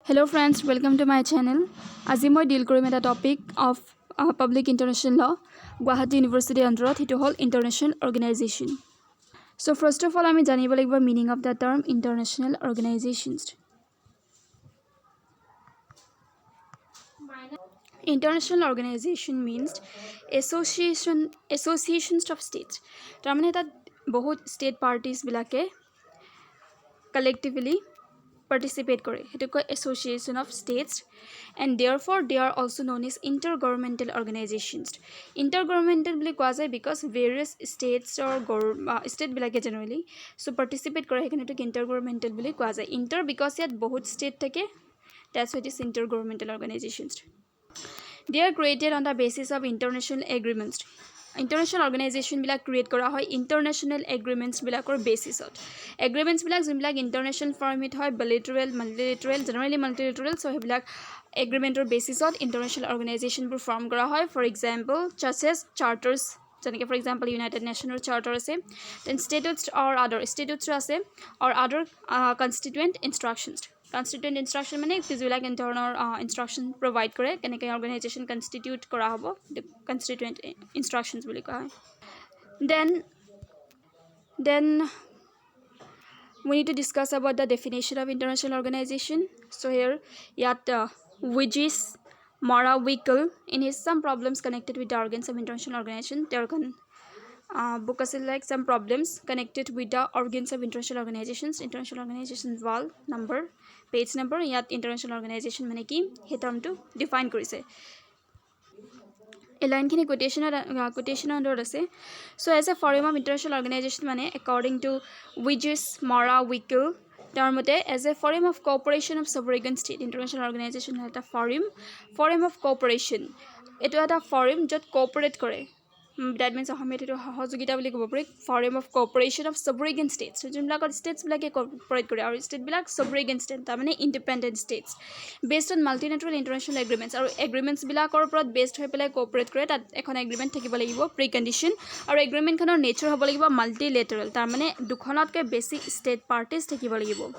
Hello friends, welcome to my channel. আজি মই ডিল কৰিম এটা টপিক অফ পাব্লিক ইণ্টাৰনেশ্যনেল ল গুৱাহাটী ইউনিভাৰ্চিটিৰ আণ্ডাৰত সেইটো হ'ল international organisation. So first of all আমি জানিব লাগিব meaning of the term international organisations. International organization means associations of states. তাৰমানে তাত বহুত ষ্টেট পাৰ্টিজ বিলাকে collectively participate কৰে হেতু কয় association of states and therefore they are also known as intergovernmental organizations. Intergovernmental বুলি কোৱা যায় because various states or state বিলাকে generally so participate কৰে হেকাৰণে এটো intergovernmental বুলি কোৱা যায়. Inter because ইয়াত বহুত state থাকে, that's why it is intergovernmental organizations. They are created on the basis of international agreements. International organization bilak create kora hoy international agreements bilakor basis ot. Agreements bilak jimbilak international format hoy bilateral, multilateral, generally multilateral, so he bilak agreement or basis ot international organization bur form kora hoy. For example, such as charters, janike for example United Nations charter ase, then statutes or other statutes ase or other constituent instructions. Constituent instruction মানে ফিজিবিলাক internal instruction provide কৰে কেনেকৈ organisation constitute কৰা হ'ব constituent ইনস্ট্ৰাকশনস বুলি কোৱা হয় then we need to discuss about the definition of international organization. So here yat Widges Mara Wickel in his some problems connected with the organs of international organization there can book as like some problems connected with the organs of international organization wall number page number yat international organization mane ki he term to define korise a line khini quotation under ase. So as a forum of international organization mane according to Widges Mara Wickel term as a forum of cooperation of sovereign state. International organization has a forum of cooperation, eto eta forum jot cooperate kore, that means ahomete sahojogita boli kobo pare forum of cooperation of sovereign states. So jumlakot states bilake cooperate kore aru state bilak sovereign state ta mane independent states based on multilateral international agreements aru agreements bilakor oprot based hoi pelai cooperate kore tat ekhon agreement thakibo lagibo precondition aru agreement khonor nature hobo lagibo multilateral ta mane dukhonatke basic state parties thakibo lagibo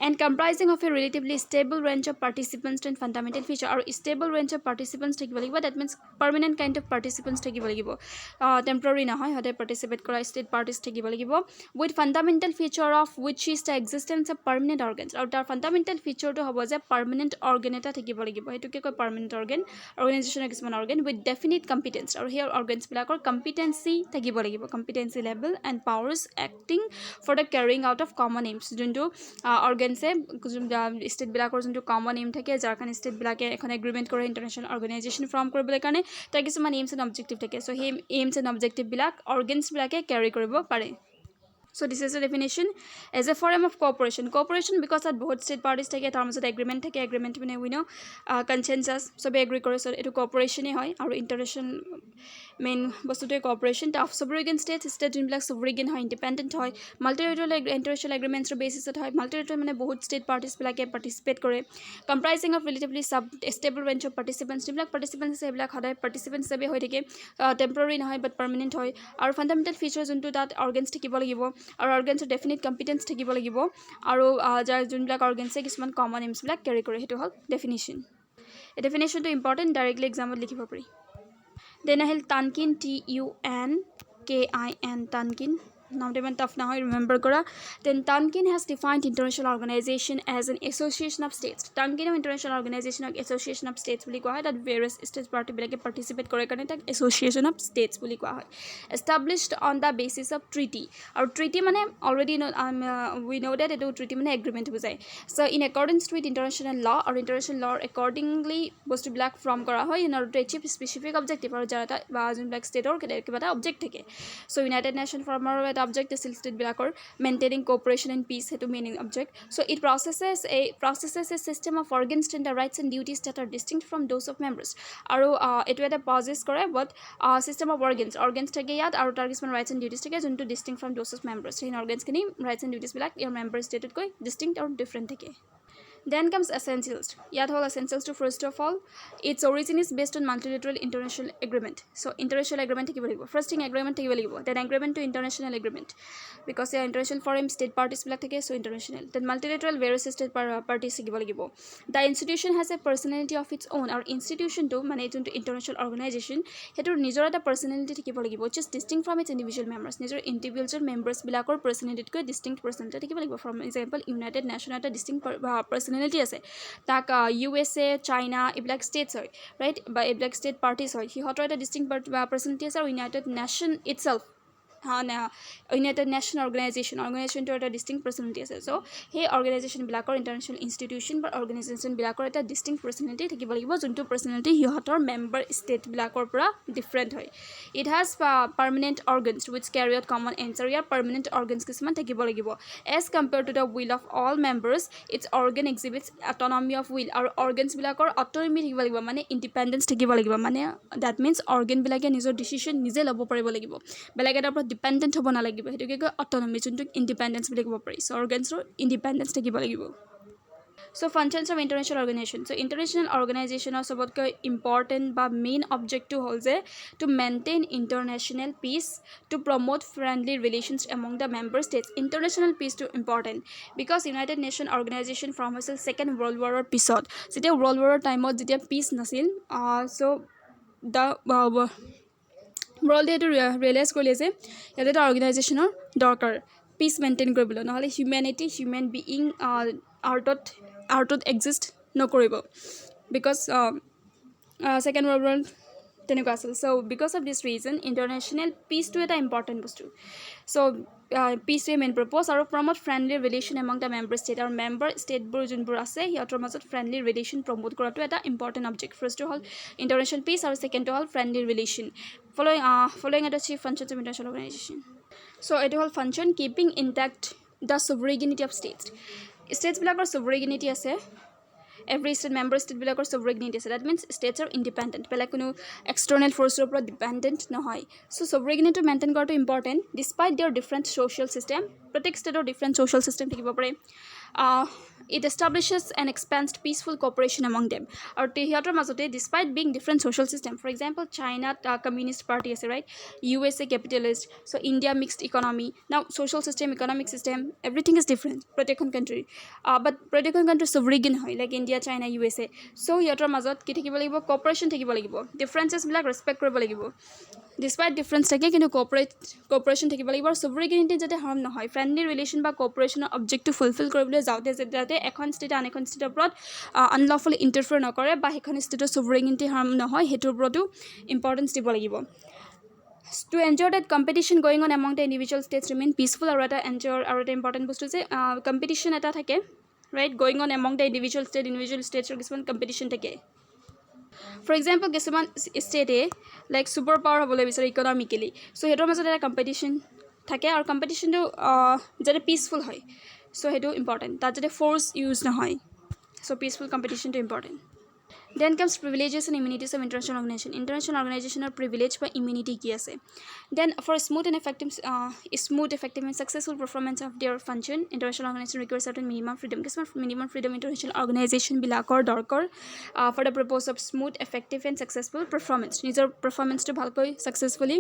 and comprising of a relatively stable range of participants and fundamental feature or stable range of participants thakibo lagibo, that means permanent kind of participants thakibo lagibo, temporary na hoy hode participate kora state parties thakibo lagibo with fundamental feature of which is the existence of permanent organs or tar fundamental feature to hobo je permanent organ eta thakibo lagibo hetu ke koy permanent organ organization of kisman organ with definite competence or here organs bilakor competency thakibo lagibo, competency level and powers acting for the carrying out of common aims junto organ state bilakor junto common aim thake jar kan state bilake ekhon agreement kore international organization form koribole kane tar kisuman aims and objective thake, so he aims and objective bilak organs bilake carry koribo pare. So this is the definition as a forum of cooperation because at both state parties take a terms of agreement mane we know consensus sobe agree kore, so etu cooperation e hoy aru international main bostu to cooperation of sovereign states state bilak sovereign hoy independent hoy multilateral international agreements basis hoy multilateral mane both state parties bilake participate kore comprising of relatively stable range of participants bilak participants e bilak hoday participants sabe hoy thake temporary na hoy but permanent hoy aru fundamental features into that organs thakibo lagibo aru organs definite competence thakibo lagibo aru jar junbilak organs e kisman common aims bilak carry kore hetu hol definition. A definition to important directly exam ot likhibo pari. Then ahil Tankin TUNKIN Tankin now even tough now remember kora. Then Tankin has defined international organization as an association of states. Tankin international organization of association of states buli koha that various states party bilake participate kore karone tak association of states buli koha established on the basis of treaty or treaty mane already know we know that etu treaty mane agreement bujai, so in accordance with international law or international law accordingly bostu bilak from kora hoy in order to achieve specific objective or jara ba jun black state or kiba ta object thake. So United Nations former object is state bilakor maintaining cooperation and peace hetu meaning object, so it processes a system of organs and the rights and duties that are distinct from those of members aru etu eta possess kore but system of organs thake yat aru tar kisman rights and duties thake junto distinct from those of members, so in organs kini rights and duties bilak your member state koi distinct or different thake. Then comes essentials. Yat hol essentials to first of all, its origin is based on multilateral international agreement. So international agreement থাকিব লাগিব. First thing agreement থাকিব লাগিব. Then agreement to international agreement. Because the international forum state parties বিলাক থাকে, so international. Then multilateral various state parties থাকিব লাগিব. The institution has a personality of its own. Our institution to মানে যোনটো international organization হেতুৰ নিজৰ এটা personality থাকিব লাগিব, which is distinct from its individual members. নিজৰ individual members বিলাকৰ personality কৈ distinct personality থাকিব লাগিব. For example, United Nations এটা distinct personality আছে, তাক USA, China এইবিলাক states হয়, right, বা এইবিলাক state parties হয়, সিহঁতৰ এটা distinct personality আছে, আৰু United Nation itself United Nation organizationটো এটা distinct personality আছে. So সেই organization বিলাকৰ international institution বা organization বিলাকৰ এটা distinct personality থাকিব লাগিব, যোনটো personality সিহঁতৰ member state বিলাকৰ পৰা different হয়. It has permanent organs which carry out common ends. আৰু ইয়াৰ permanent organs কিছুমান থাকিব লাগিব. As compared to the will of all members, its organ exhibits autonomy of will. আৰু organs বিলাকৰ autonomy থাকিব লাগিব, মানে independence থাকিব লাগিব, মানে that means organ বিলাকে নিজৰ decision নিজে ল'ব পাৰিব লাগিব, বেলেগ এটাৰ পৰা ডিপেণ্ডেণ্ট হ'ব নালাগিব, সেইটোকে কয় অট'নমি, যোনটোক ইণ্ডিপেণ্ডেঞ্চ বুলি ক'ব পাৰি. চ' অৰ্গেনছৰ ইণ্ডিপেণ্ডেঞ্চ থাকিব লাগিব. So functions of international organization. So international organization are সবতকৈ important বা main objective হ'ল যে to maintain international peace, to promote friendly relations among the member states. International peace to important because United Nations organization from হৈছিল Second World War পিছত, যেতিয়া World War টাইমত যেতিয়া peace নাছিল, so the world এইটো realise কৰিলে যে ইয়াতে এটা অৰ্গেনাইজেশ্যনৰ দৰকাৰ পিচ মেইনটেইন কৰিবলৈ, নহ'লে হিউমেনিটি হিউমেন বিইং আৰ্টত এক্সিষ্ট নকৰিব, বিকজ ছেকেণ্ড ৱৰ্ল্ড ৱাৰ তেনেকুৱা আছিল. So' because of this reason international পিচটো এটা ইম্পৰ্টেণ্ট বস্তু. চ' পিচটোৱে মেইন পাৰ্পজ, আৰু promote friendly relation among the member state, আৰু মেম্বাৰ ষ্টেটবোৰ যোনবোৰ আছে সিহঁতৰ মাজত ফ্ৰেণ্ডলি ৰিলেশ্যন প্ৰমোট কৰাটো এটা ইম্পৰ্টেণ্ট অবজেক্ট. ফাৰ্ষ্টটো হ'ল ইণ্টাৰনেশ্যনেল পিচ, আৰু ছেকেণ্ডটো হ'ল friendly relation. Following are the chief functions of international organization. So it will function keeping intact the sovereignty of states. States bilakor sovereignty ase, every state member state bilakor sovereignty ase, that means states are independent, bela kono external force opor dependent nohoy. So sovereignty to maintain korato important despite their different social system. Protek state or different social system thakibo pare. It establishes and expands peaceful cooperation among them. Or hiator mazote despite being different social system, for example China communist party ase, right, USA capitalist, so India mixed economy. Now social system, economic system, everything is different protection country, but protection country sovereign hoy like India, China, USA. So hiator mazot ki thakibo lagibo, cooperation thakibo lagibo, differences bilak respect koribo lagibo. Despite difference থাকে কিন্তু cooperation থাকিব লাগিব, আৰু sovereignty যাতে harm নহয়, friendly relation বা cooperation objective fulfill কৰিবলৈ যাওঁতে যাতে এখন ষ্টেটে আন এখন ষ্টেটৰ ওপৰত unlawfully interfere নকৰে বা সেইখন ষ্টেটৰ sovereignty harm নহয়, সেইটোৰ ওপৰতো ইম্পৰ্টেঞ্চ দিব লাগিব. To ensure that competition going on among the individual states remain peaceful, আৰু এটা ensure আৰু এটা important বস্তু যে competition এটা থাকে, right, going on among the individual states কিছুমান competition থাকে. For example কিছুমান ষ্টেটে লাইক ছুপাৰ পাৱাৰ হ'বলৈ বিচাৰে ইকনমিকেলি, চ' সেইটোৰ মাজত এটা কম্পিটিশ্যন থাকে, আৰু কম্পিটিশ্যনটো যাতে পিচফুল হয়, চ' সেইটো ইম্পৰ্টেণ্ট, তাত যাতে ফ'ৰ্চ ইউজ নহয়, চ' পিচফুল কম্পিটিশ্যনটো important. Then comes privileges and immunities of international organization. International organization or privilege by immunity ki ase. Then for smooth, effective and successful performance of their function, international organization requires certain minimum freedom. Minimum freedom international organization bilakor dorkor for the purpose of smooth, effective and successful performance. Nijor performance to bhalkoi successfully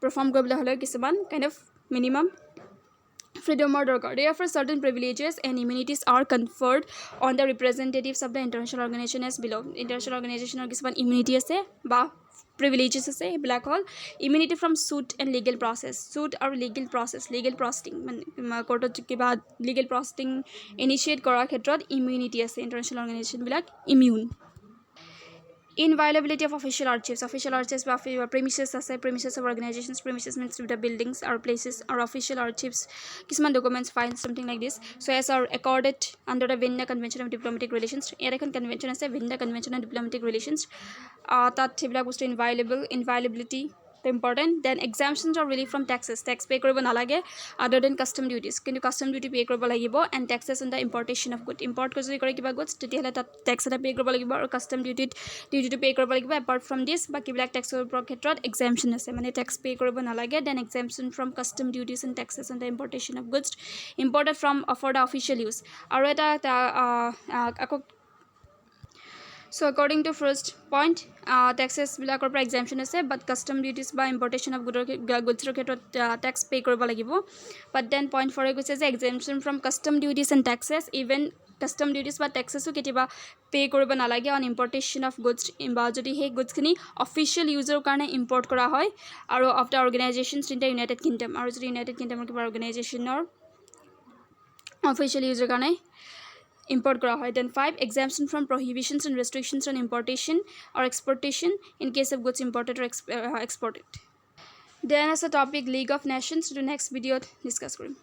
perform koribole hole kisuman kind of minimum freedom or dorkar. Therefore certain privileges and immunities are conferred on the representatives of the international organization as below. International organization or kisuman immunity ase ba privileges ase, black hole immunity from suit and legal process. Suit or legal processing court kiba legal processing initiate kora khetrot immunity ase, international organization bilak immune. Inviolability of official archives বা premises আছে, premises of organizations, premises means the buildings or places or official archives, কিছুমান documents, files, something like this. So as are accorded under the Vienna Convention of Diplomatic Relations. ইয়াৰ এখন convention আছে Vienna Convention on Diplomatic Relations, তাত সেইবিলাক বস্তু inviolability, the important. Then exemptions or relief from taxes. Tax pay koribo nalage other than custom duties. Kintu custom duty pay koribo lagibo, and taxes on the importation of good. Import ko jodi kore kiba goods teti hale tat tax eta pay koribo lagibo aru custom duty to pay koribo lagibo. Apart from this baki bilak tax khetrot exemption ase, mane tax pay koribo nalage. Then exemption from custom duties and taxes on the importation of goods imported from for the official use aru eta so according to first point, taxes bilakor pra exemption ase, but custom duties by importation of goods tax pay koribo lagibo. But then point 4 goes as exemption from custom duties and taxes. Even custom duties বা taxes ketiba pay koribo nalage on importation of goods ba jodi he goods kini official user karone import kora hoy aru of the organizations in the United Kingdom aru jodi United Kingdom kiba organization or official user karone import kora hoy. Then 5 exemption from prohibitions and restrictions on importation or exportation in case of goods imported or exported. Then as a topic League of Nations to next video discuss korim.